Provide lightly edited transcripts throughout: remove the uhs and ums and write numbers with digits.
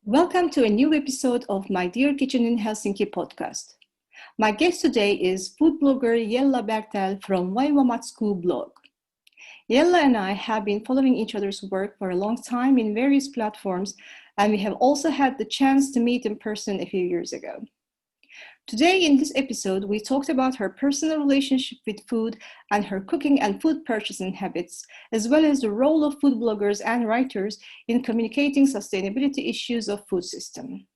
Welcome to a new episode of My Dear Kitchen in Helsinki podcast. My guest today is food blogger Jella Bertell from Vaimomatskuu blog. Jella and I have been following each other's work for a long time in various platforms, and we have also had the chance to meet in person a few years ago. Today in this episode, we talked about her personal relationship with food and her cooking and food purchasing habits, as well as the role of food bloggers and writers in communicating sustainability issues of food system.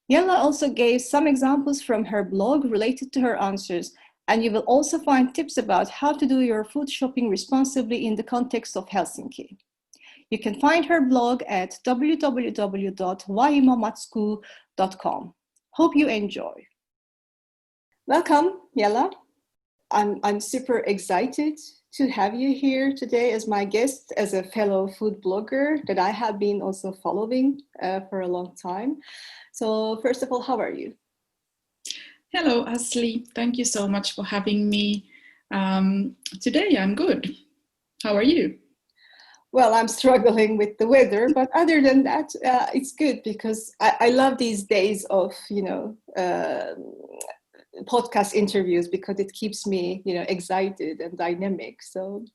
Jella also gave some examples from her blog related to her answers, and you will also find tips about how to do your food shopping responsibly in the context of Helsinki. You can find her blog at www.vaimomatskuu.com. Hope you enjoy. Welcome, Jella. I'm super excited to have you here today as my guest, as a fellow food blogger that I have been also following for a long time. So first of all, how are you? Hello, Asli. Thank you so much for having me. Today I'm good. How are you? Well, I'm struggling with the weather, but other than that, it's good because I love these days of, podcast interviews because it keeps me, excited and dynamic. So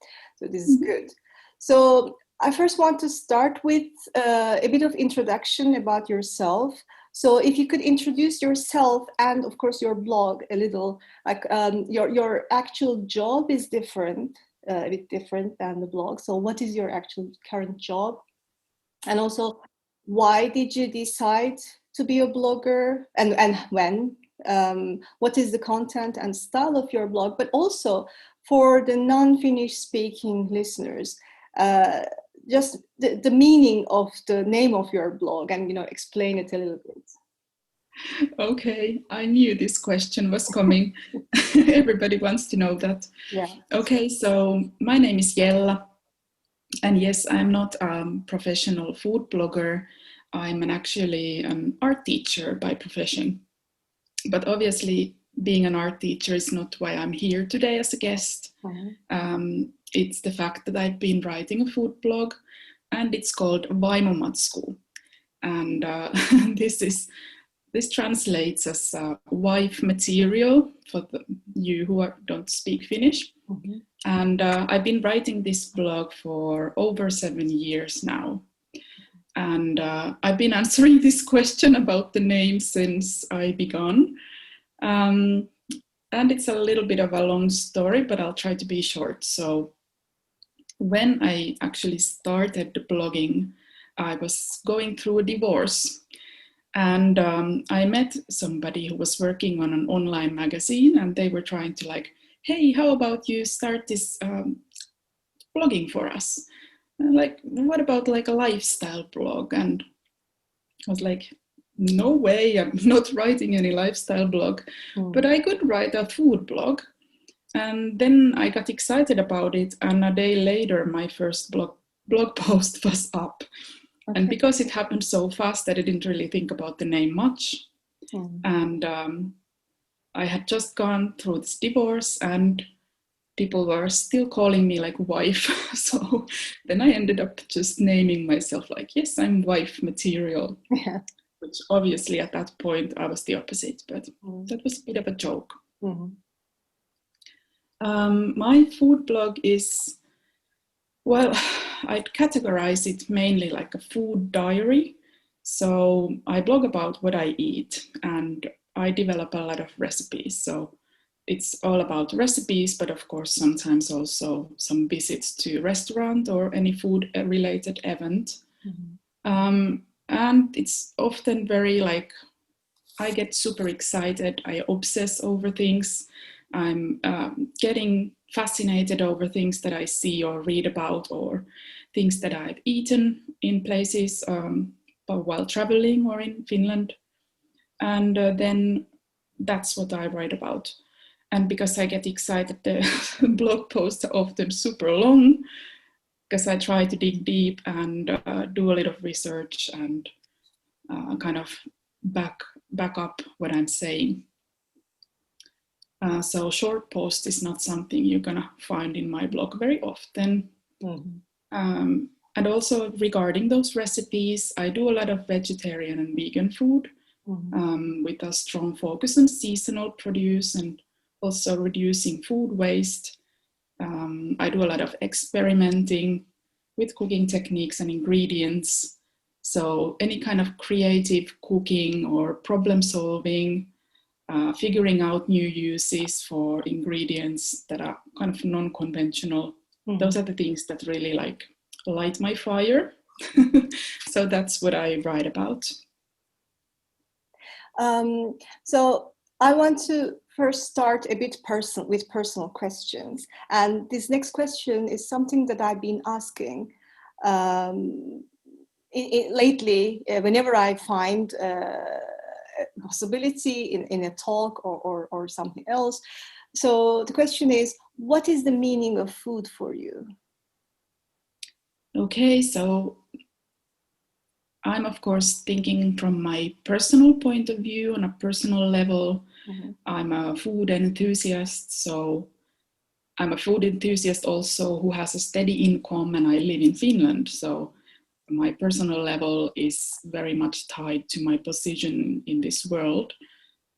this is good. So I first want to start with a bit of introduction about yourself. So if you could introduce yourself and of course your blog a little, like your actual job is different. A bit different than the blog. So what is your actual current job? And also, why did you decide to be a blogger and when? What is the content and style of your blog? But also for the non-Finnish speaking listeners, just the meaning of the name of your blog and, explain it a little bit. Okay, I knew this question was coming. Everybody wants to know that. Yeah. Okay, so my name is Jella. And yes, I'm not a professional food blogger. I'm actually an art teacher by profession. But obviously, being an art teacher is not why I'm here today as a guest. Mm-hmm. It's the fact that I've been writing a food blog, and it's called Vaimomatskuu. And this translates as wife material for you who don't speak Finnish. Mm-hmm. And I've been writing this blog for over 7 years now. And I've been answering this question about the name since I began. And it's a little bit of a long story, but I'll try to be short. So when I actually started blogging, I was going through a divorce. And I met somebody who was working on an online magazine, and they were trying to hey, how about you start this blogging for us? And what about a lifestyle blog? And I was like, no way, I'm not writing any lifestyle blog, but I could write a food blog. And then I got excited about it, and a day later, my first blog post was up. Okay. And because it happened so fast that I didn't really think about the name much. And I had just gone through this divorce, and people were still calling me wife. So then I ended up just naming myself yes, I'm wife material. Yeah. Which obviously at that point I was the opposite, but that was a bit of a joke. Mm-hmm. My food blog is, well, I'd categorize it mainly like a food diary. So I blog about what I eat, and I develop a lot of recipes. So it's all about recipes, but of course sometimes also some visits to restaurant or any food related event. Mm-hmm. And it's often very I get super excited. I obsess over things. I'm getting fascinated over things that I see or read about, or things that I've eaten in places while traveling or in Finland. And then that's what I write about. And because I get excited, the blog posts are often super long, because I try to dig deep and do a little research and kind of back up what I'm saying. So short post is not something you're gonna find in my blog very often. Mm-hmm. And also regarding those recipes, I do a lot of vegetarian and vegan food with a strong focus on seasonal produce and also reducing food waste. I do a lot of experimenting with cooking techniques and ingredients. So any kind of creative cooking or problem solving, figuring out new uses for ingredients that are kind of non-conventional. Those are the things that really like light my fire. So that's what I write about. So I want to first start a bit with personal questions. And this next question is something that I've been asking lately, whenever I find a possibility in a talk or something else. So the question is, what is the meaning of food for you? Okay, so I'm of course thinking from my personal point of view, on a personal level. I'm a food enthusiast, so I'm a food enthusiast also who has a steady income, and I live in Finland, so my personal level is very much tied to my position in this world.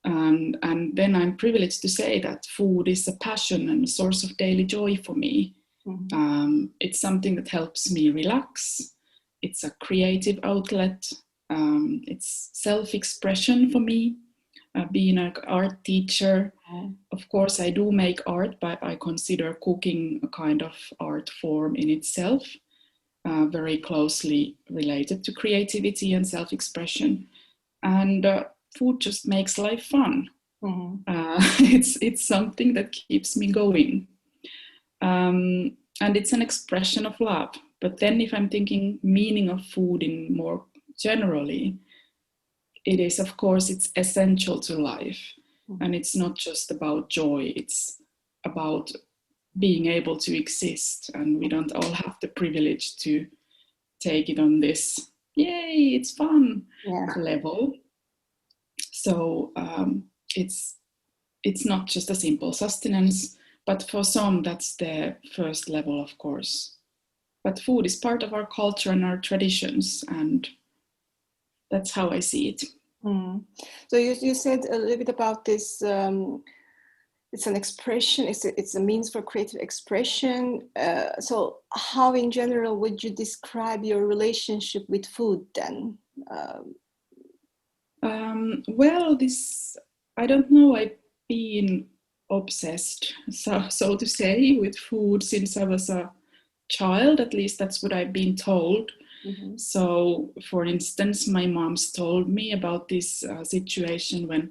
And then I'm privileged to say that food is a passion and a source of daily joy for me. It's something that helps me relax. It's a creative outlet. It's self-expression for me. Being an art teacher, of course, I do make art, but I consider cooking a kind of art form in itself, very closely related to creativity and self-expression. And food just makes life fun. It's something that keeps me going. And it's an expression of love. But then if I'm thinking meaning of food in more generally, it is, of course, it's essential to life. And it's not just about joy, it's about being able to exist. And we don't all have the privilege to take it on this, yay, it's fun level. So it's not just a simple sustenance, but for some that's the first level, of course. But food is part of our culture and our traditions, and that's how I see it. So you said a little bit about this. It's an expression. It's a means for creative expression. So how, in general, would you describe your relationship with food then? Well, I don't know. I've been obsessed, so to say, with food since I was a child. At least that's what I've been told. So, for instance, my mom's told me about this situation when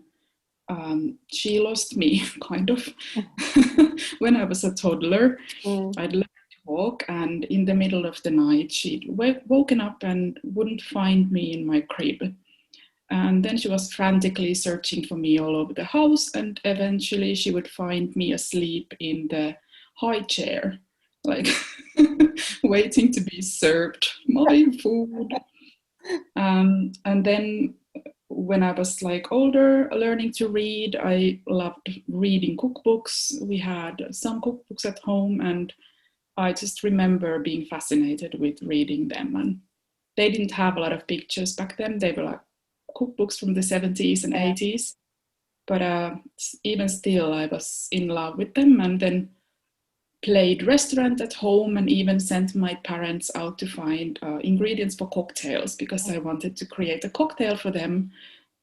she lost me, kind of, when I was a toddler. I'd learned to walk, and in the middle of the night, she'd woken up and wouldn't find me in my crib. And then she was frantically searching for me all over the house, and eventually she would find me asleep in the high chair, like waiting to be served my food. And then when I was like older, learning to read, I loved reading cookbooks. We had some cookbooks at home, and I just remember being fascinated with reading them. And they didn't have a lot of pictures back then. They were like cookbooks from the 70s and 80s. But even still, I was in love with them, and then played restaurant at home, and even sent my parents out to find ingredients for cocktails, because I wanted to create a cocktail for them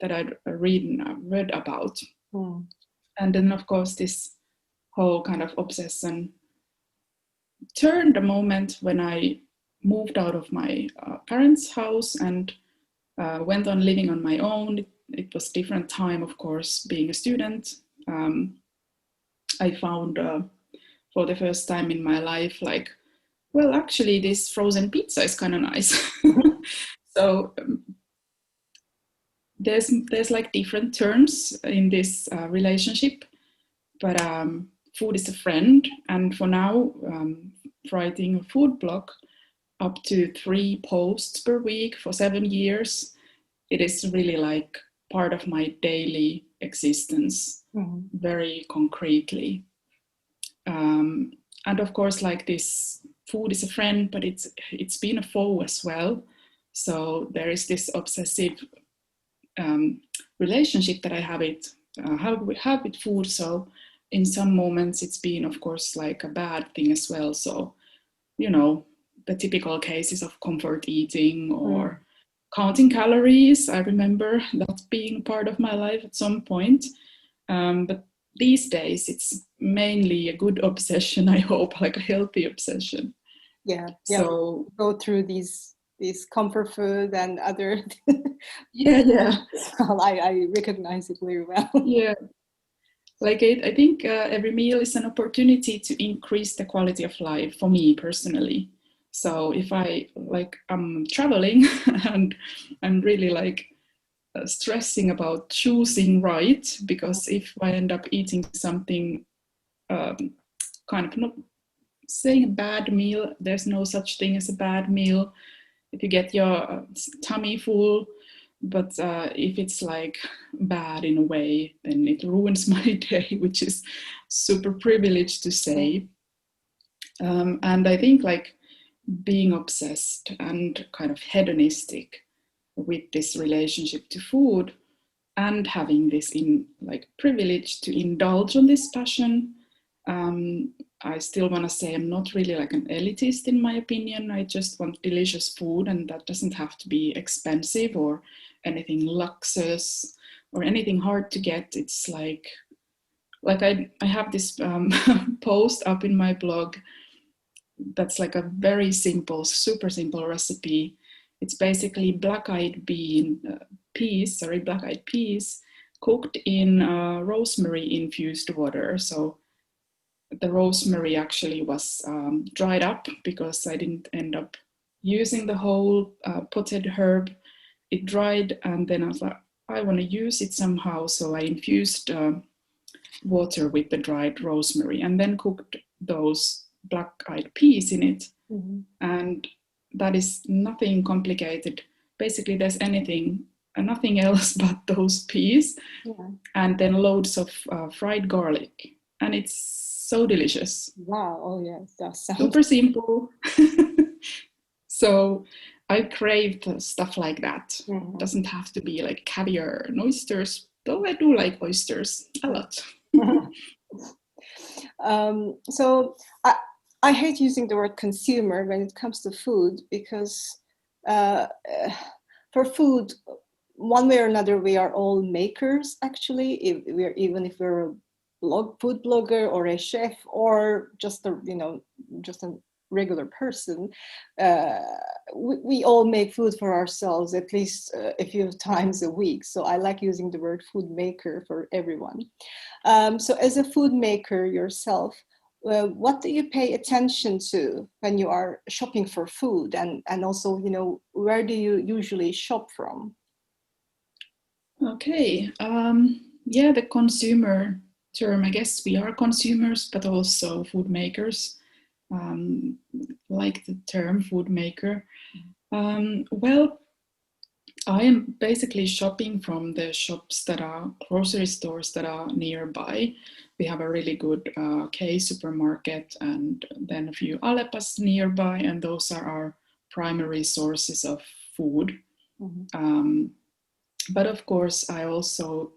that I'd read about. And then, of course, this whole kind of obsession turned the moment when I moved out of my parents' house and went on living on my own. It was a different time, of course, being a student. I found for the first time in my life, like, well, actually this frozen pizza is kind of nice. So there's like different turns in this relationship, but food is a friend. And for now, writing a food blog, up to 3 posts per week for 7 years, it is really like part of my daily existence, very concretely. And of course, like this food is a friend, but it's been a foe as well. So there is this obsessive relationship that I have with food. So in some moments it's been, of course, like a bad thing as well. So, you know, the typical cases of comfort eating or counting calories. I remember that being part of my life at some point. But these days it's mainly a good obsession, I hope, like a healthy obsession. Yeah. So go through these comfort food and other yeah. I recognize it very well. Yeah. Like I think every meal is an opportunity to increase the quality of life for me personally. So if I'm traveling and I'm really like stressing about choosing right, because if I end up eating something kind of, not saying a bad meal, there's no such thing as a bad meal if you get your tummy full, but if it's like bad in a way, then it ruins my day, which is super privileged to say. And I think like being obsessed and kind of hedonistic with this relationship to food, and having this privilege to indulge on this passion, I still want to say I'm not really like an elitist in my opinion. I just want delicious food, and that doesn't have to be expensive or anything luxurious or anything hard to get. It's like I have this post up in my blog that's like a very simple, super simple recipe. It's basically black-eyed peas cooked in rosemary infused water. So the rosemary actually was dried up because I didn't end up using the whole potted herb. It dried, and then I was like, I want to use it somehow. So I infused water with the dried rosemary and then cooked those black-eyed peas in it. And that is nothing complicated. Basically, there's nothing else but those peas, and then loads of fried garlic, and it's so delicious. Wow! Oh yes, that sounds super simple. So I craved stuff like that. It doesn't have to be like caviar and oysters, though I do like oysters a lot. So I hate using the word consumer when it comes to food, because for food, one way or another, we are all makers. Actually, even if we're a food blogger or a chef or just a regular person, we all make food for ourselves at least a few times a week. So I like using the word food maker for everyone. So as a food maker yourself, what do you pay attention to when you are shopping for food, and also, where do you usually shop from? Okay. Yeah, the consumer term, I guess we are consumers, but also food makers. Like the term food maker. Well, I am basically shopping from the grocery stores that are nearby. We have a really good K-supermarket and then a few Alepas nearby, and those are our primary sources of food. But of course, I also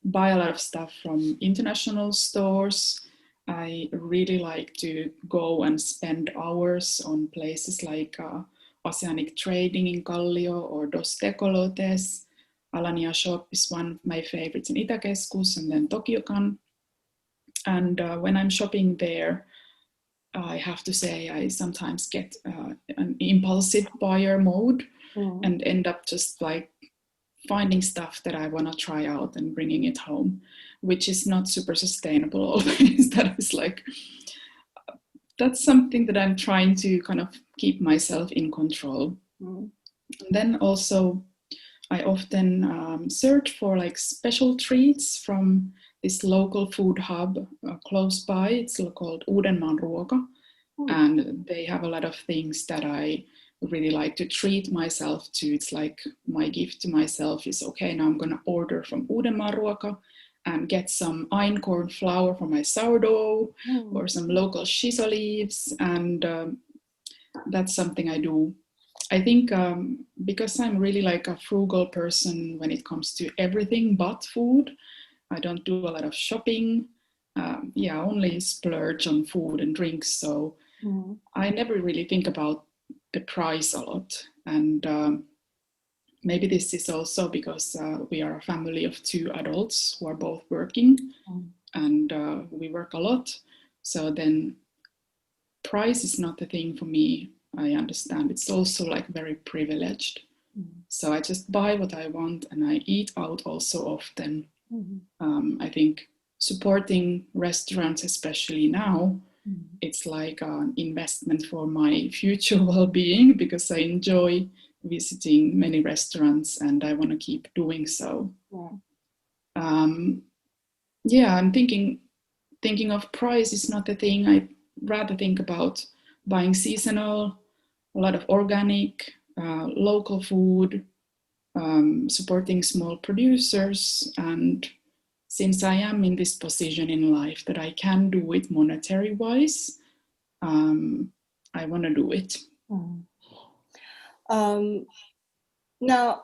buy a lot of stuff from international stores. I really like to go and spend hours on places like Oceanic Trading in Kallio or Dos Tecolotes. Alania Shop is one of my favorites in Itäkeskus, and then Tokyokan. And when I'm shopping there, I have to say I sometimes get an impulsive buyer mode and end up just like finding stuff that I want to try out and bringing it home, which is not super sustainable always. That's something that I'm trying to kind of keep myself in control. Then also I often search for like special treats from this local food hub close by. It's called Uudenmaan Ruoka, and they have a lot of things that I really like to treat myself to. It's like my gift to myself is, okay, now I'm going to order from Uudenmaan Ruoka, and get some einkorn flour for my sourdough or some local shiso leaves, and that's something I do. I think because I'm really like a frugal person when it comes to everything but food, I don't do a lot of shopping. Only splurge on food and drinks. So I never really think about the price a lot. And maybe this is also because we are a family of 2 adults who are both working, and we work a lot. So then price is not the thing for me. I understand it's also like very privileged. So I just buy what I want and I eat out also often. I think supporting restaurants, especially now, it's like an investment for my future well-being, because I enjoy visiting many restaurants and I want to keep doing so. I'm thinking of price is not the thing. I rather think about buying seasonal, a lot of organic, local food, supporting small producers. And since I am in this position in life that I can do it monetary wise, I want to do it. Now,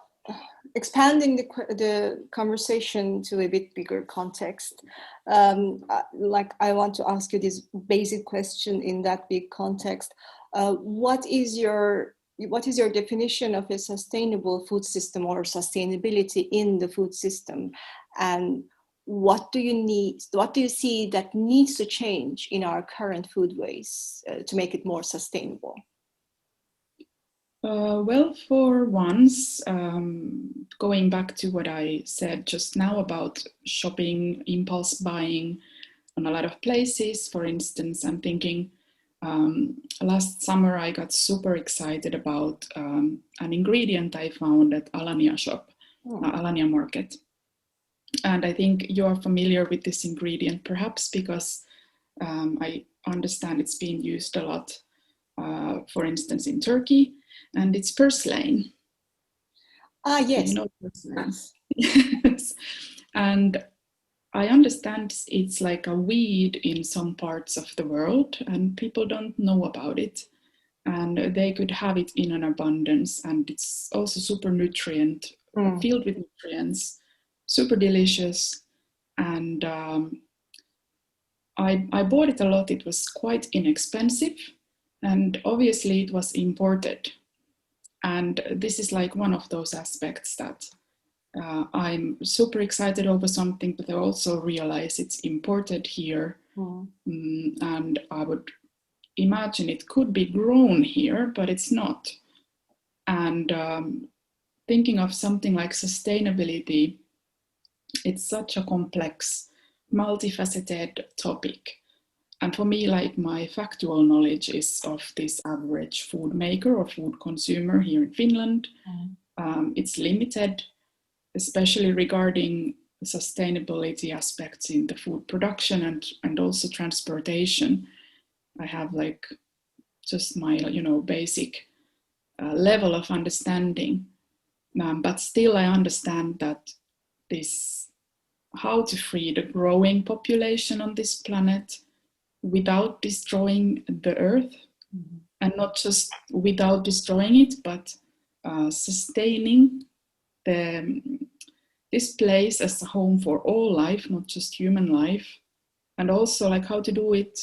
expanding the conversation to a bit bigger context, like I want to ask you this basic question in that big context. What is your definition of a sustainable food system or sustainability in the food system? And what do you see that needs to change in our current foodways to make it more sustainable? Well, for once, going back to what I said just now about shopping, impulse buying on a lot of places, for instance, I'm thinking last summer I got super excited about an ingredient I found at Alania shop, Alania market. And I think you're familiar with this ingredient, perhaps because I understand it's being used a lot, for instance, in Turkey. And it's purslane. Yes. You know purslane. Yes. And I understand it's like a weed in some parts of the world and people don't know about it. And they could have it in an abundance. And it's also super nutrient, filled with nutrients, super delicious. And I bought it a lot. It was quite inexpensive. And obviously it was imported. And this is like one of those aspects that I'm super excited over something, but I also realize it's imported here. And I would imagine it could be grown here, but it's not. And thinking of something like sustainability, it's such a complex, multifaceted topic. And for me, like my factual knowledge is of this average food maker or food consumer here in Finland. It's limited, especially regarding sustainability aspects in the food production and also transportation. I have like just my, basic level of understanding. But still I understand that how to free the growing population on this planet without destroying the earth, and not just without destroying it, but sustaining this place as a home for all life, not just human life, and also like how to do it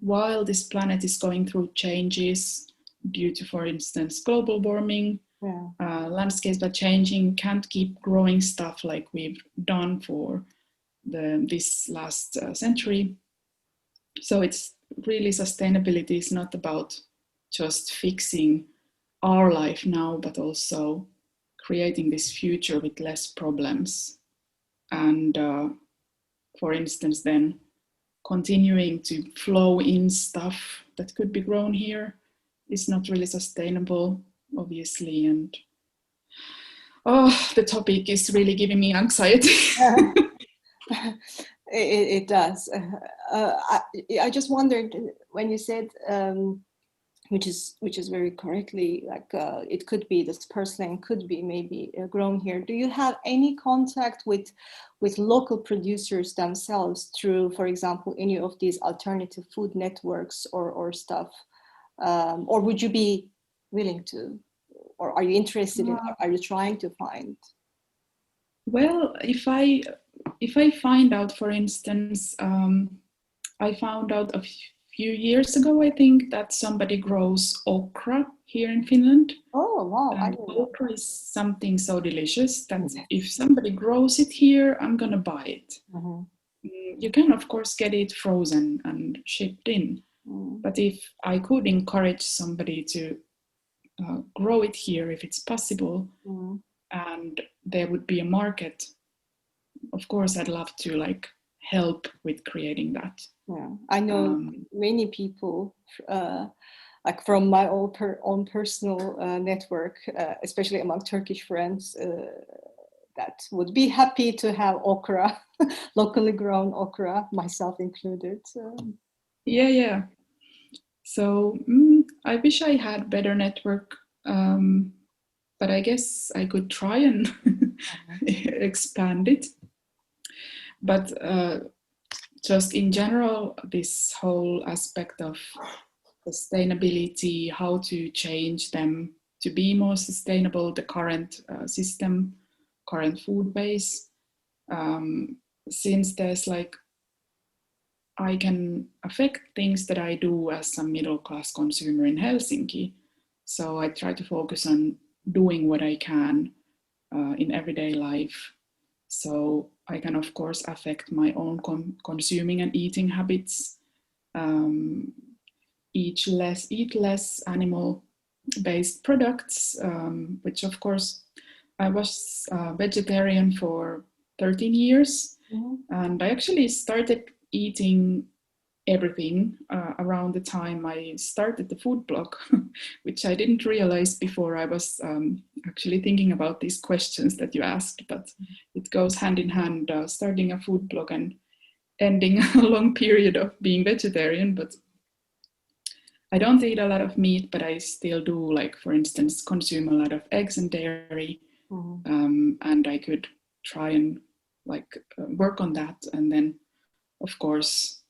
while this planet is going through changes due to, for instance, global warming. Landscapes are changing, can't keep growing stuff like we've done for this last century. So it's really, sustainability is not about just fixing our life now, but also creating this future with less problems. And for instance, then continuing to flow in stuff that could be grown here is not really sustainable, obviously. And the topic is really giving me anxiety. It does. I just wondered when you said which is very correctly, like it could be this purslane could be maybe grown here. Do you have any contact with local producers themselves through, for example, any of these alternative food networks or stuff, or would you be willing to, or are you interested in, are you trying to find? Well, if I find out, for instance, I found out a few years ago, I think, that somebody grows okra here in Finland. Oh, wow. And okra is something so delicious that if somebody grows it here, I'm going to buy it. Mm-hmm. You can, of course, get it frozen and shipped in. Mm. But if I could encourage somebody to grow it here, if it's possible, and there would be a market, of course, I'd love to like help with creating that. Yeah, I know many people, like from my own personal network, especially among Turkish friends, that would be happy to have okra, locally grown okra, myself included. Yeah. So I wish I had better network, but I guess I could try and expand it. But just in general, this whole aspect of sustainability, how to change them to be more sustainable, the current system, current food base, since there's like, I can affect things that I do as a middle class consumer in Helsinki. So I try to focus on doing what I can in everyday life. So I can, of course, affect my own consuming and eating habits, eat less animal-based products, which, of course, I was vegetarian for 13 years. And I actually started eating everything around the time I started the food blog, which I didn't realize before I was actually thinking about these questions that you asked, but it goes hand in hand, starting a food blog and ending a long period of being vegetarian. But I don't eat a lot of meat, but I still do, like, for instance, consume a lot of eggs and dairy. And I could try and work on that, and then of course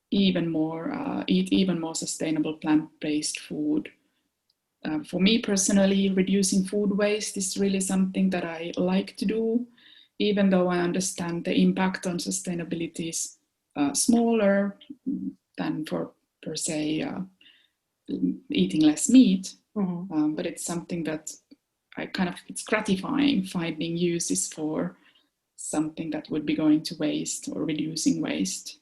eat even more sustainable plant-based food. For me personally, reducing food waste is really something that I like to do, even though I understand the impact on sustainability is smaller than for, per se, eating less meat. But it's something that it's gratifying finding uses for something that would be going to waste or reducing waste.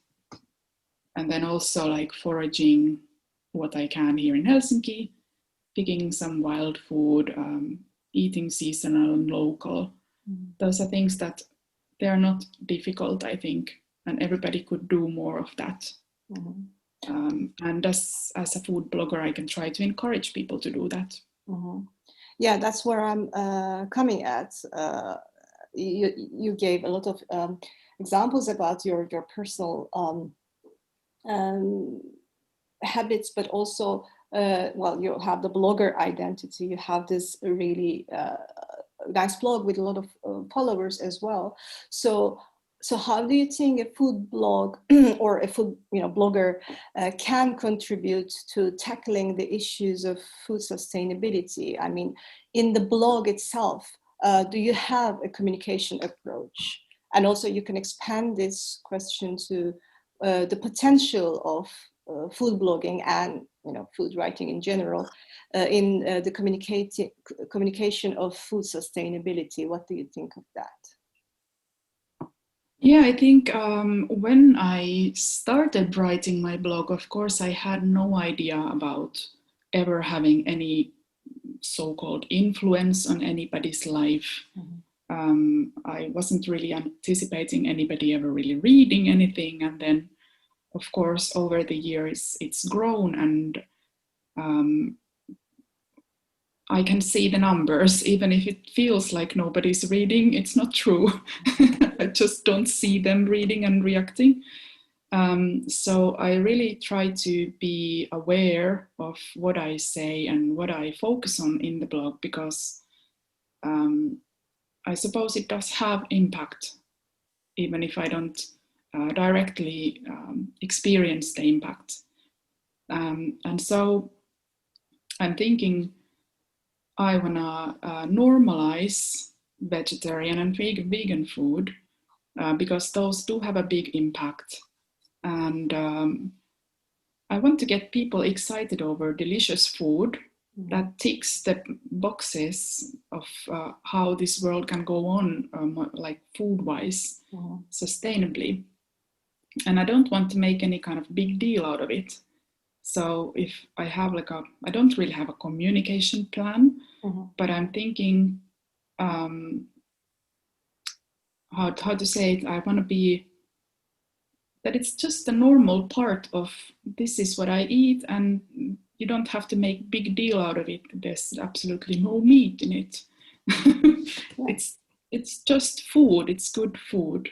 And then also like foraging what I can here in Helsinki, picking some wild food, eating seasonal and local. Those are things that they are not difficult, I think, and everybody could do more of that. And as a food blogger, I can try to encourage people to do that. Yeah, that's where I'm coming at. You gave a lot of examples about your personal habits, but also, you have the blogger identity. You have this really nice blog with a lot of followers as well. So how do you think a food blog or a food blogger can contribute to tackling the issues of food sustainability? I mean, in the blog itself, do you have a communication approach? And also you can expand this question to the potential of food blogging and food writing in general in the communication of food sustainability. What do you think of that? Yeah, I think when I started writing my blog, of course, I had no idea about ever having any so-called influence on anybody's life. I wasn't really anticipating anybody ever really reading anything. And then, of course, over the years, it's grown, and I can see the numbers. Even if it feels like nobody's reading, it's not true. I just don't see them reading and reacting. So I really try to be aware of what I say and what I focus on in the blog, because I suppose it does have impact, even if I don't directly experience the impact. And so I'm thinking I want to normalize vegetarian and vegan food, because those do have a big impact. And I want to get people excited over delicious food that ticks the boxes of how this world can go on, like food-wise, sustainably. And I don't want to make any kind of big deal out of it. So if I have I don't really have a communication plan, but I'm thinking how to say it. I want to be that it's just a normal part of this is what I eat, and you don't have to make big deal out of it. There's absolutely no meat in it. It's just food. It's good food.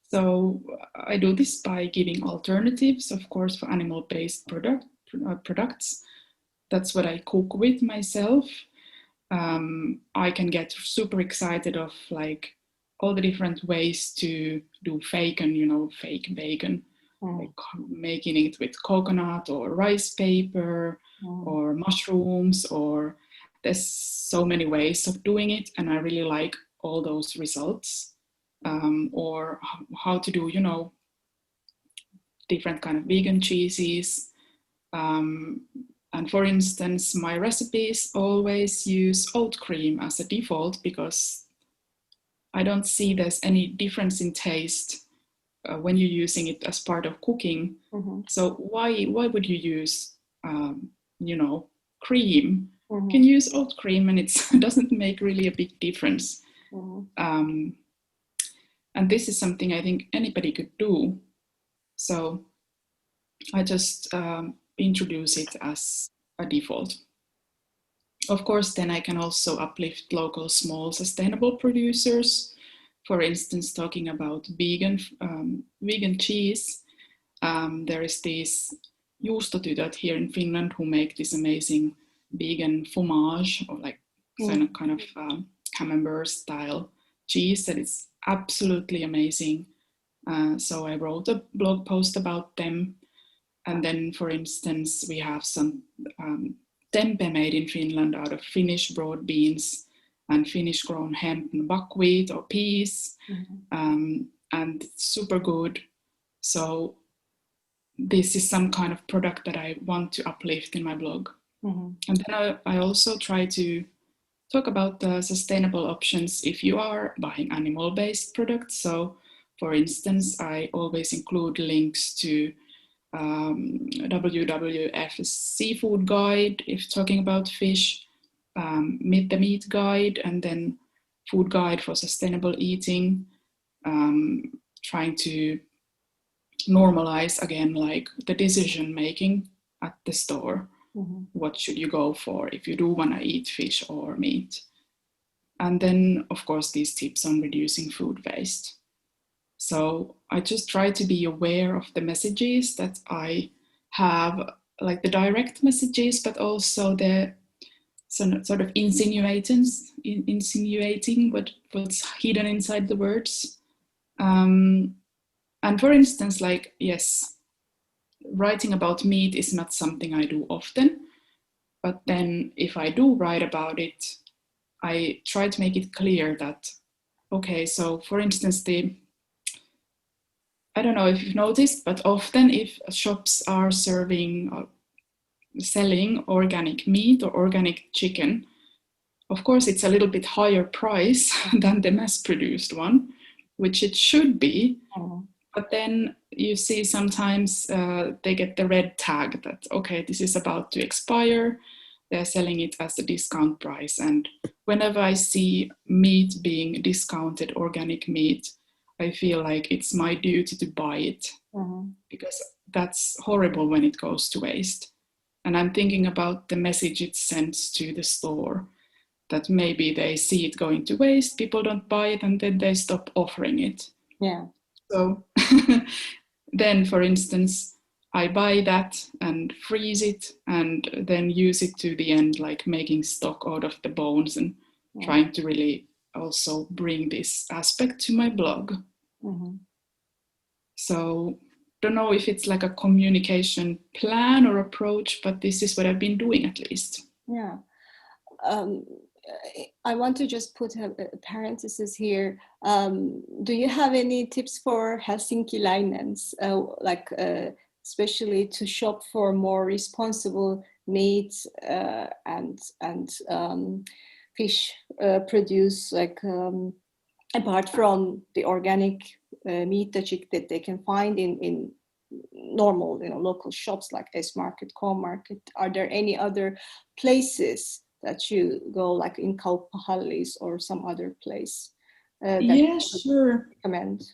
So I do this by giving alternatives, of course, for animal-based products. That's what I cook with myself. I can get super excited of like all the different ways to do bacon, fake bacon, like making it with coconut or rice paper or mushrooms, or there's so many ways of doing it, and I really like all those results. Or how to do, different kind of vegan cheeses. And for instance, my recipes always use oat cream as a default, because I don't see there's any difference in taste when you're using it as part of cooking. So why would you use, cream? You can use oat cream and it doesn't make really a big difference. And this is something I think anybody could do. So I just introduce it as a default. Of course, then I can also uplift local small sustainable producers. For instance, talking about vegan cheese, there is this juustotytöt here in Finland who make this amazing vegan fromage, or like kind of camembert style cheese that is absolutely amazing. So I wrote a blog post about them. And then, for instance, we have some tempe made in Finland out of Finnish broad beans and Finnish grown hemp and buckwheat or peas, and it's super good. So this is some kind of product that I want to uplift in my blog. And then I also try to talk about the sustainable options if you are buying animal-based products. So, for instance, I always include links to WWF's seafood guide if talking about fish, Meet the Meat guide, and then food guide for sustainable eating, trying to normalize again like the decision making at the store. What should you go for if you do want to eat fish or meat? And then, of course, these tips on reducing food waste. So I just try to be aware of the messages that I have, like the direct messages, but also the sort of insinuating what's hidden inside the words. And for instance, like, yes, writing about meat is not something I do often, but then if I do write about it, I try to make it clear that, okay, so for instance, I don't know if you've noticed, but often if shops are selling organic meat or organic chicken, of course it's a little bit higher price than the mass-produced one, which it should be. But then you see sometimes they get the red tag that, okay, this is about to expire. They're selling it as a discount price. And whenever I see meat being discounted, organic meat, I feel like it's my duty to buy it, because that's horrible when it goes to waste. And I'm thinking about the message it sends to the store, that maybe they see it going to waste, people don't buy it, and then they stop offering it. Yeah. So then, for instance, I buy that and freeze it and then use it to the end, like making stock out of the bones and trying to really also bring this aspect to my blog. So don't know if it's like a communication plan or approach, but this is what I've been doing at least. Yeah. I want to just put a parenthesis here. Do you have any tips for Helsinkilainens, especially to shop for more responsible meat and fish produce, apart from the organic meat that they can find in normal, local shops like S-Market, Co-Market? Are there any other places that you go, like in kauppahallis or some other place that Yeah, you sure. recommend?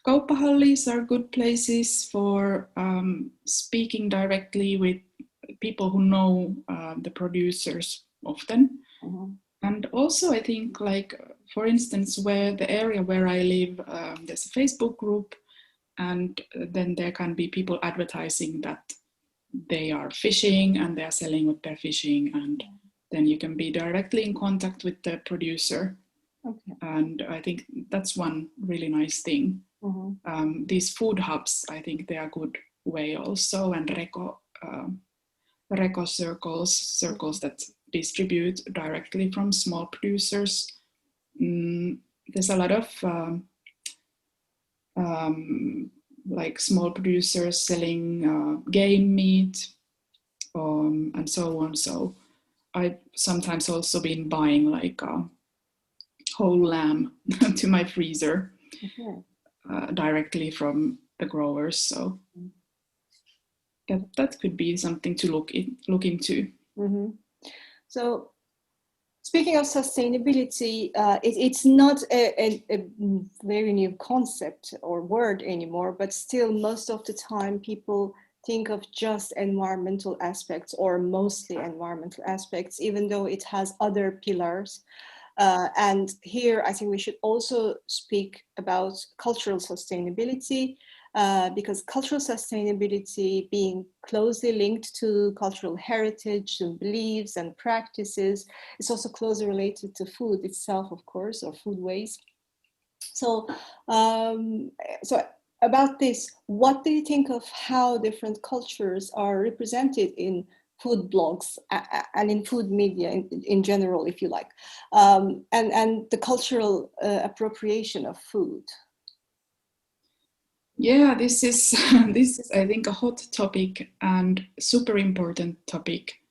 Kauppahallis are good places for speaking directly with people who know the producers often. And also I think, like, for instance, where the area where I live, there's a Facebook group, and then there can be people advertising that they are fishing and they are selling what they're fishing, and then you can be directly in contact with the producer. And I think that's one really nice thing. These food hubs, I think they are a good way also, and Reko circles that distribute directly from small producers. There's a lot of like small producers selling game meat and so on. So I've sometimes also been buying like a whole lamb to my freezer directly from the growers. So that could be something to look into. So speaking of sustainability, it's not a very new concept or word anymore, but still most of the time people think of just environmental aspects, or mostly environmental aspects, even though it has other pillars. And here I think we should also speak about cultural sustainability, because cultural sustainability, being closely linked to cultural heritage and beliefs and practices, is also closely related to food itself, of course, or food waste. So, about this, what do you think of how different cultures are represented in food blogs and in food media in general, if you like, and the cultural appropriation of food? Yeah, this is I think a hot topic and super important topic.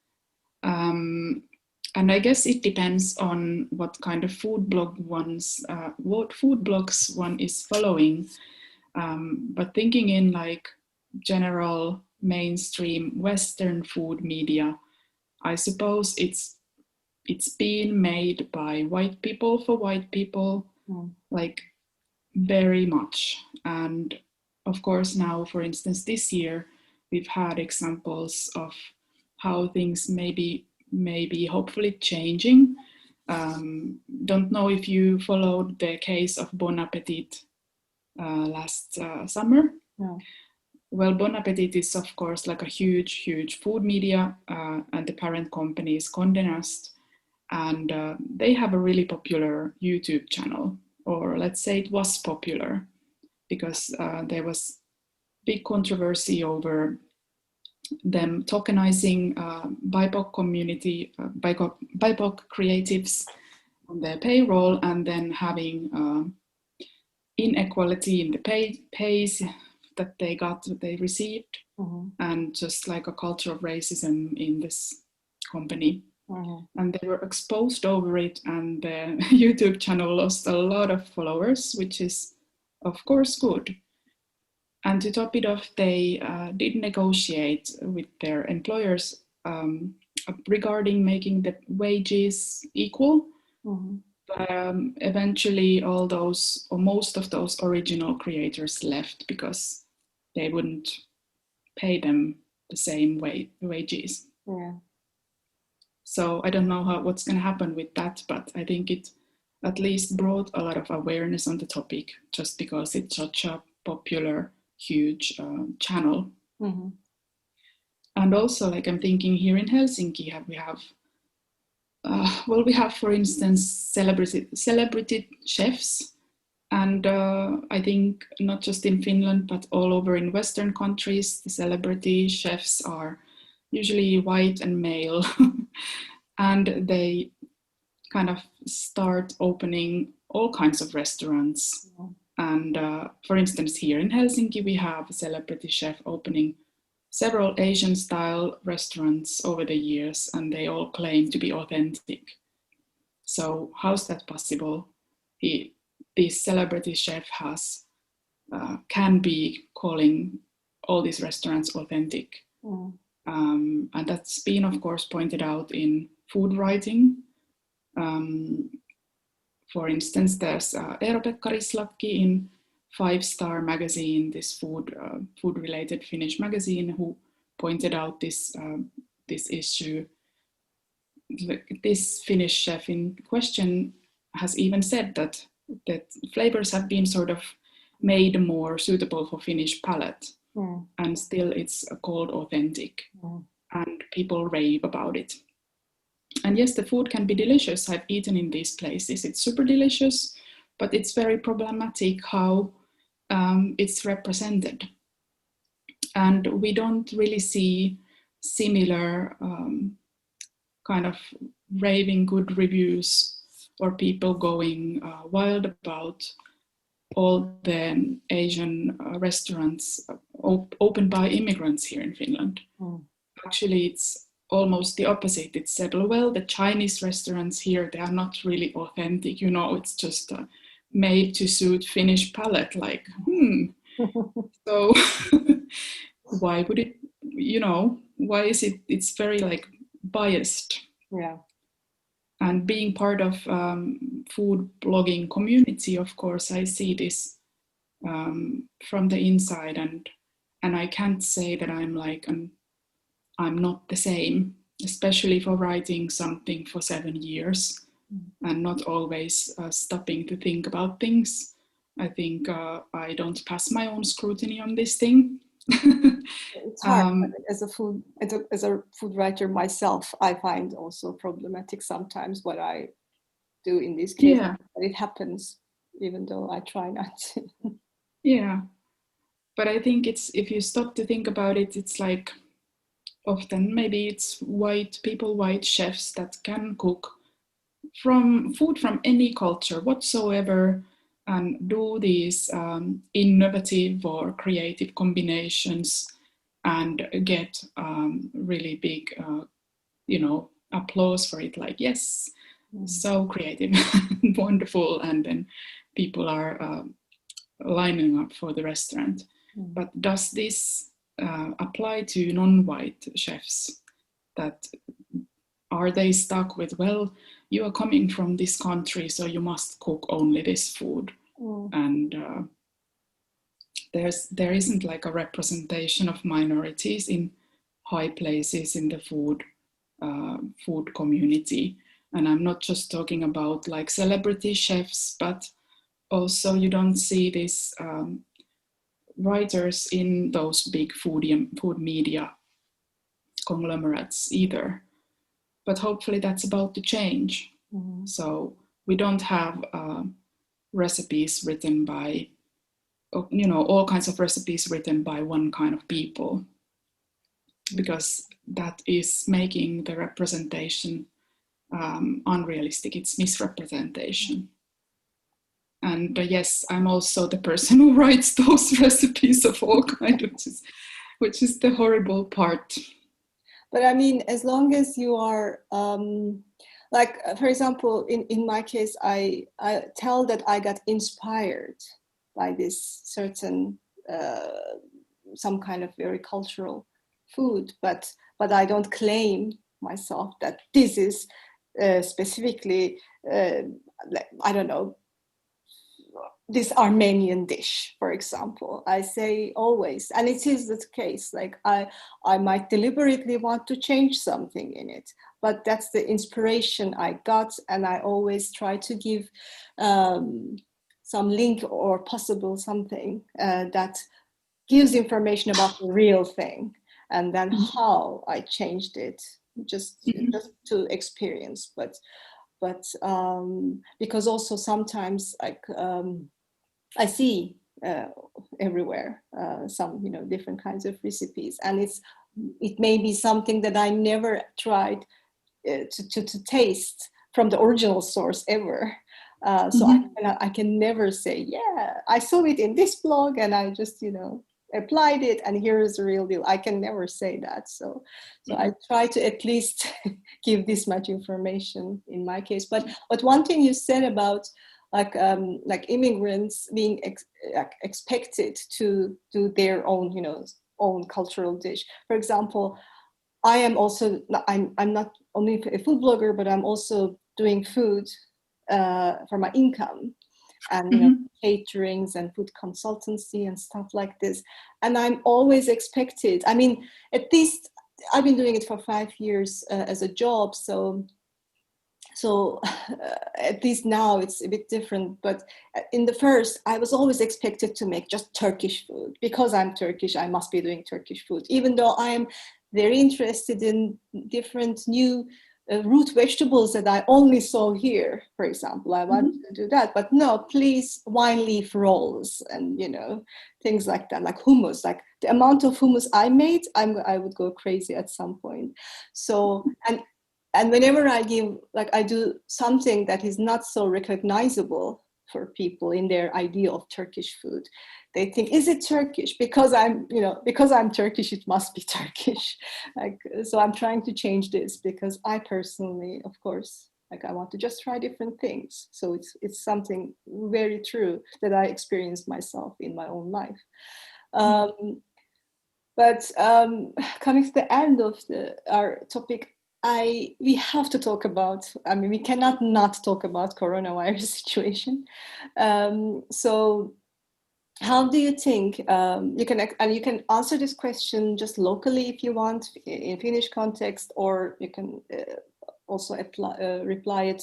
And I guess it depends on what kind of food what food blogs one is following. But thinking in like general mainstream Western food media, I suppose it's been made by white people for white people, like very much. And of course now, for instance, this year, we've had examples of how things may be hopefully changing. Don't know if you followed the case of Bon Appetit last summer. No. Well, Bon Appetit is of course like a huge food media, and the parent company is Condé Nast, and they have a really popular YouTube channel, or let's say it was popular, because there was big controversy over them tokenizing BIPOC community, BIPOC creatives on their payroll, and then having inequality in the pays that they received, and just like a culture of racism in this company. And they were exposed over it, and the YouTube channel lost a lot of followers, which is of course good. And to top it off, they did negotiate with their employers regarding making the wages equal. Eventually all those, or most of those original creators left because they wouldn't pay them the same wages. So I don't know what's going to happen with that, but I think it at least brought a lot of awareness on the topic, just because it's such a popular huge channel. Mm-hmm. And also, like, I'm thinking here in Helsinki, we have, for instance, celebrity chefs. And I think not just in Finland, but all over in Western countries, the celebrity chefs are usually white and male. And they kind of start opening all kinds of restaurants. Yeah. And for instance, here in Helsinki, we have a celebrity chef opening several Asian style restaurants over the years, and they all claim to be authentic. So how's that possible? This celebrity chef can be calling all these restaurants authentic. Mm. And that's been, of course, pointed out in food writing. For instance, there's Eero-Pekka Rislakki in 5-Star magazine, this food-related Finnish magazine, who pointed out this issue. This Finnish chef in question has even said that flavors have been sort of made more suitable for Finnish palate, and still it's called authentic, and people rave about it. And yes, the food can be delicious. I've eaten in these places. It's super delicious, but it's very problematic how it's represented. And we don't really see similar kind of raving good reviews or people going wild about all the Asian restaurants opened by immigrants here in Finland. Actually, it's almost the opposite. It's said, well, the Chinese restaurants here, they are not really authentic. It's just made to suit Finnish palate. Like, So why would it, why is it, it's very like biased. Yeah. And being part of food blogging community, of course, I see this from the inside, and I can't say that I'm not the same, especially for writing something for 7 years and not always stopping to think about things. I think I don't pass my own scrutiny on this thing. It's hard. As a food writer myself, I find also problematic sometimes what I do in this case. Yeah. But it happens, even though I try not to. Yeah, but I think if you stop to think about it, it's like often maybe it's white chefs that can cook from food from any culture whatsoever and do these innovative or creative combinations and get really big, applause for it. Like, yes, so creative, wonderful, and then people are lining up for the restaurant. But does this apply to non-white chefs? That are they stuck with, well, you are coming from this country, so you must cook only this food, and there isn't like a representation of minorities in high places in the food community. And I'm not just talking about like celebrity chefs, but also you don't see these writers in those big food media conglomerates either. But hopefully that's about to change. So we don't have recipes written by, all kinds of recipes written by one kind of people, because that is making the representation unrealistic. It's misrepresentation. And yes, I'm also the person who writes those recipes of all kinds, which is the horrible part. But I mean, as long as you are, like, for example, in my case, I tell that I got inspired by this certain, some kind of very cultural food, but I don't claim myself that this is specifically, I don't know, this Armenian dish, for example. I say always, and it is the case, like I might deliberately want to change something in it, but that's the inspiration I got, and I always try to give some link or possible something that gives information about the real thing, and then how I changed it just to experience. But because also sometimes like I see everywhere some different kinds of recipes, and it may be something that I never tried to taste from the original source ever. So I can never say, yeah, I saw it in this blog and I just applied it and here is the real deal. I can never say that. So I try to at least give this much information in my case. But one thing you said about like immigrants being expected to do their own own cultural dish. For example, I am also I'm not only a food blogger, but I'm also doing food for my income, and caterings and food consultancy and stuff like this. And I'm always expected. I mean, at least I've been doing it for 5 years as a job, so at least now it's a bit different. But in the first, I was always expected to make just Turkish food. Because I'm Turkish, I must be doing Turkish food, even though I am very interested in different new root vegetables that I only saw here. For example, I wanted to do that, but no, please, wine leaf rolls and things like that, like hummus. Like the amount of hummus I made, I would go crazy at some point. So and whenever I do something that is not so recognizable for people in their idea of Turkish food, they think, is it Turkish? Because I'm Turkish, it must be Turkish. So I'm trying to change this, because I personally, of course, I want to just try different things. So it's something very true that I experienced myself in my own life. But coming to the end of our topic, we have to talk about, we cannot not talk about coronavirus situation. So how do you think you can answer this question just locally if you want, in Finnish context, or you can also reply it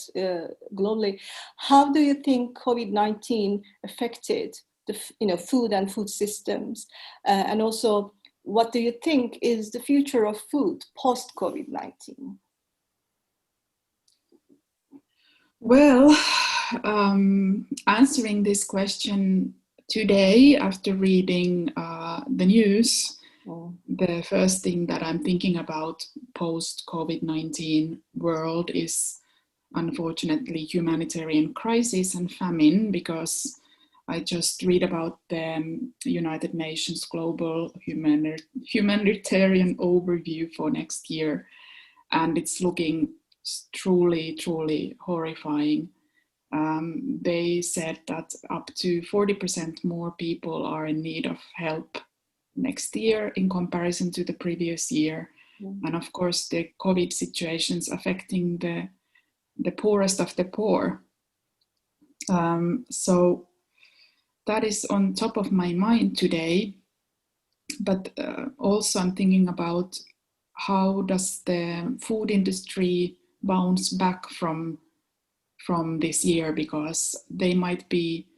globally. How do you think COVID-19 affected the food and food systems, and also what do you think is the future of food post COVID-19? Well, answering this question today after reading the news, the first thing that I'm thinking about post COVID-19 world is unfortunately humanitarian crisis and famine, because I just read about the United Nations Global Humanitarian Overview for next year, and it's looking truly, truly horrifying. They said that up to 40% more people are in need of help next year in comparison to the previous year. And of course, the COVID situation's affecting the poorest of the poor. So that is on top of my mind today. But also I'm thinking about how does the food industry bounce back from this year, because they might be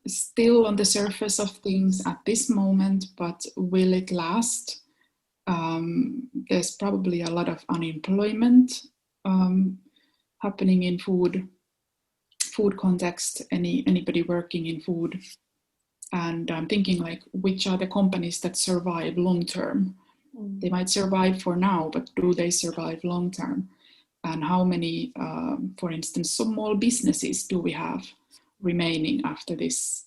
still on the surface of things at this moment, but will it last? There's probably a lot of unemployment happening in food context, anybody working in food. And I'm thinking which are the companies that survive long term? They might survive for now, but do they survive long term? And how many, for instance, small businesses do we have remaining after this?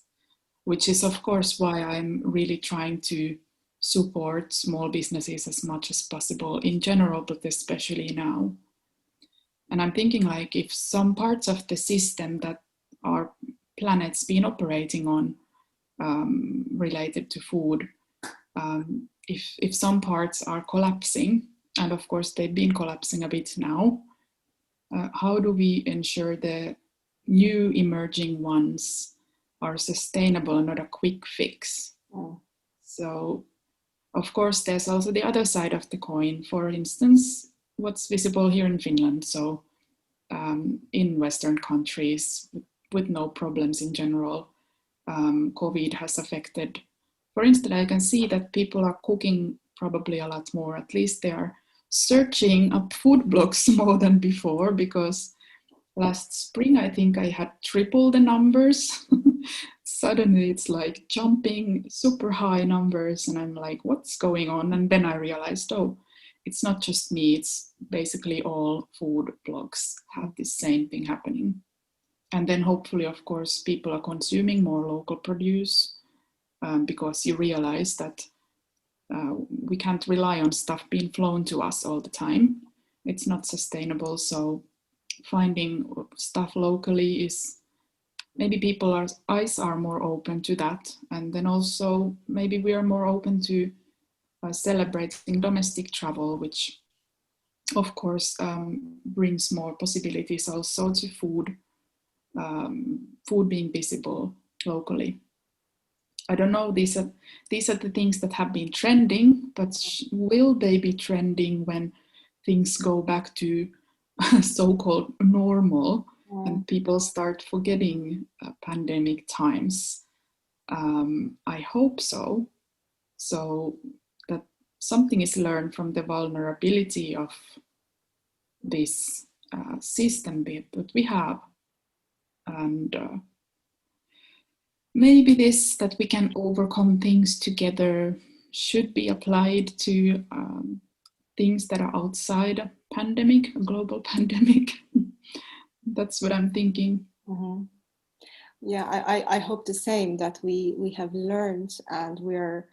Which is, of course, why I'm really trying to support small businesses as much as possible in general, but especially now. And I'm thinking if some parts of the system that our planet's been operating on related to food, if some parts are collapsing, and of course they've been collapsing a bit now, how do we ensure the new emerging ones are sustainable and not a quick fix? So, of course, there's also the other side of the coin. For instance, what's visible here in Finland. So, in Western countries with no problems in general, COVID has affected, for instance, I can see that people are cooking probably a lot more. At least they are searching up food blogs more than before, because last spring I think I had triple the numbers. Suddenly it's like jumping super high numbers, and I'm like, what's going on? And then I realized, oh, it's not just me, it's basically all food blogs have this same thing happening. And then hopefully, of course, people are consuming more local produce, because you realize that we can't rely on stuff being flown to us all the time. It's not sustainable. So finding stuff locally is, maybe people's eyes are more open to that. And then also maybe we are more open to celebrating domestic travel, which of course brings more possibilities also to food being visible locally. I don't know, these are the things that have been trending, but will they be trending when things go back to so-called normal and people start forgetting pandemic times? I hope so. So that something is learned from the vulnerability of this system that we have. And maybe this, that we can overcome things together, should be applied to things that are outside a pandemic, a global pandemic. That's what I'm thinking. Mm-hmm. Yeah, I hope the same, that we have learned, and we're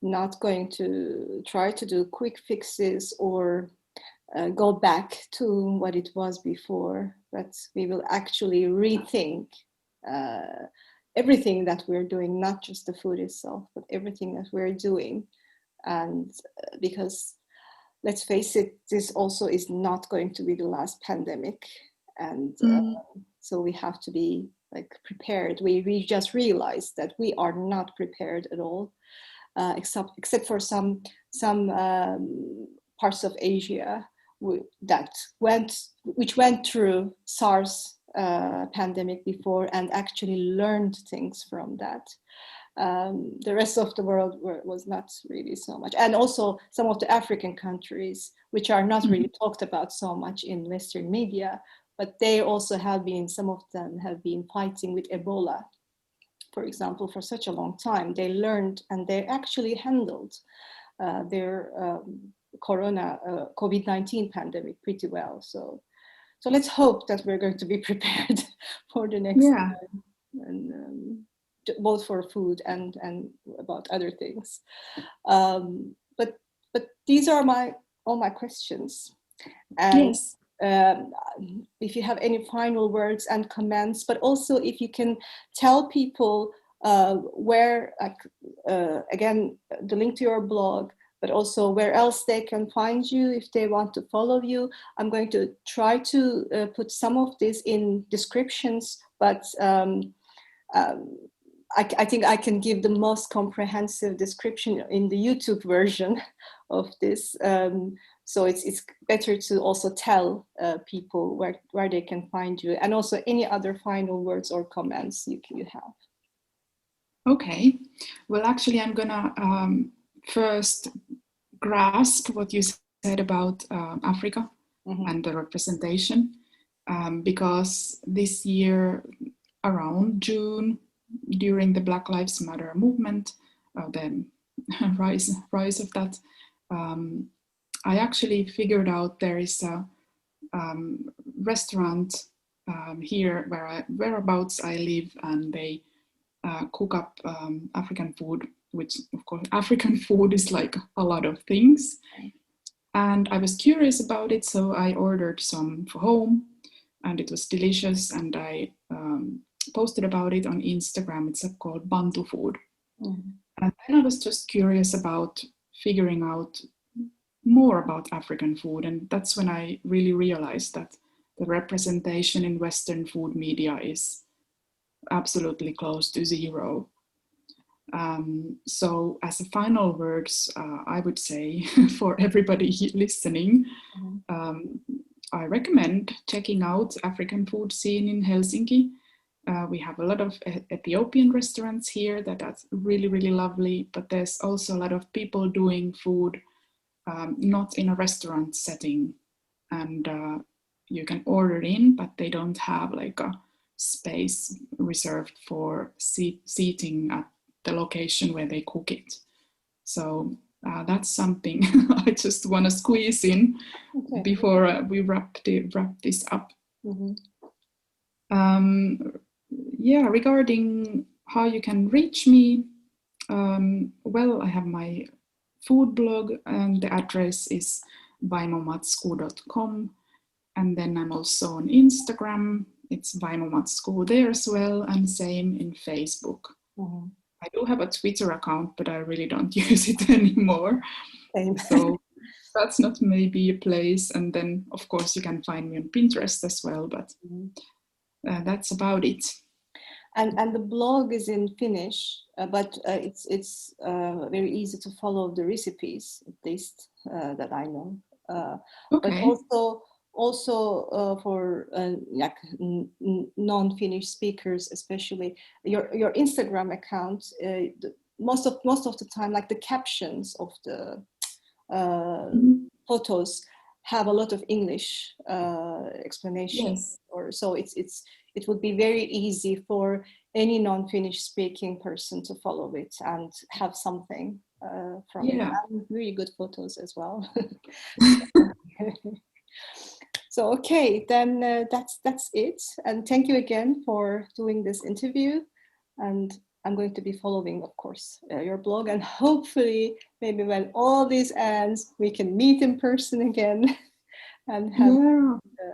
not going to try to do quick fixes or go back to what it was before, but we will actually rethink everything that we're doing, not just the food itself, but everything that we're doing. And because let's face it, this also is not going to be the last pandemic. And so we have to be like prepared. We just realized that we are not prepared at all, except for some parts of Asia which went through SARS pandemic before and actually learned things from that. The rest of the world was not really so much. And also some of the African countries, which are not really talked about so much in Western media, but they also have been, some of them have been fighting with Ebola, for example, for such a long time. They learned and they actually handled their COVID-19 pandemic pretty well. So let's hope that we're going to be prepared for the next time, and both for food and about other things. But these are all my questions. And yes. If you have any final words and comments, but also if you can tell people where, again, the link to your blog, but also where else they can find you if they want to follow you. I'm going to try to put some of this in descriptions, but I think I can give the most comprehensive description in the YouTube version of this. So it's better to also tell people where they can find you, and also any other final words or comments you have. Okay. Well, actually, I'm gonna first grasp what you said about Africa and the representation, because this year around June, during the Black Lives Matter movement, the rise of that, I actually figured out there is a restaurant here whereabouts I live, and they cook up African food, which of course African food is like a lot of things. And I was curious about it, so I ordered some for home, and it was delicious, and I posted about it on Instagram. It's called Bantu food. And then I was just curious about figuring out more about African food, and that's when I really realized that the representation in Western food media is absolutely close to zero. So as a final words, I would say for everybody listening, I recommend checking out African food scene in Helsinki. We have a lot of Ethiopian restaurants here that's really, really lovely, but there's also a lot of people doing food not in a restaurant setting, and you can order in, but they don't have like a space reserved for seating at the location where they cook it. So that's something I just want to squeeze in before we wrap this up. Mm-hmm. Yeah, regarding how you can reach me, well, I have my food blog, and the address is vaimomatskuu.com, and then I'm also on Instagram. It's Vaimomatskuu there as well, and same in Facebook. Mm-hmm. I do have a Twitter account, but I really don't use it anymore. Same. So that's not maybe a place. And then, of course, you can find me on Pinterest as well, but that's about it. And the blog is in Finnish, but it's very easy to follow the recipes, at least that I know. Okay. But also for like non-Finnish speakers, especially your Instagram account. Most of the time, like the captions of the photos have a lot of English explanation. Yes. Or so it would be very easy for any non-Finnish speaking person to follow it and have something from it. And really good photos as well. So okay, then that's it. And thank you again for doing this interview. And I'm going to be following, of course, your blog, and hopefully, maybe when all this ends, we can meet in person again and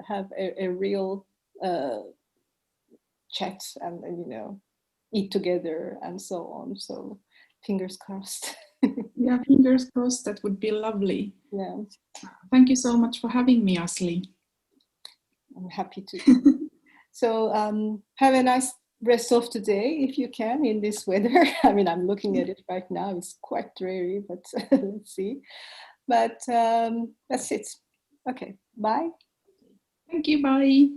have a real chat and eat together and so on. So fingers crossed. Yeah, fingers crossed. That would be lovely. Yeah. Thank you so much for having me, Asli. I'm happy to. So have a nice rest of the day if you can in this weather. I mean, I'm looking at it right now. It's quite dreary, but let's see. But that's it. Okay, bye. Thank you, bye.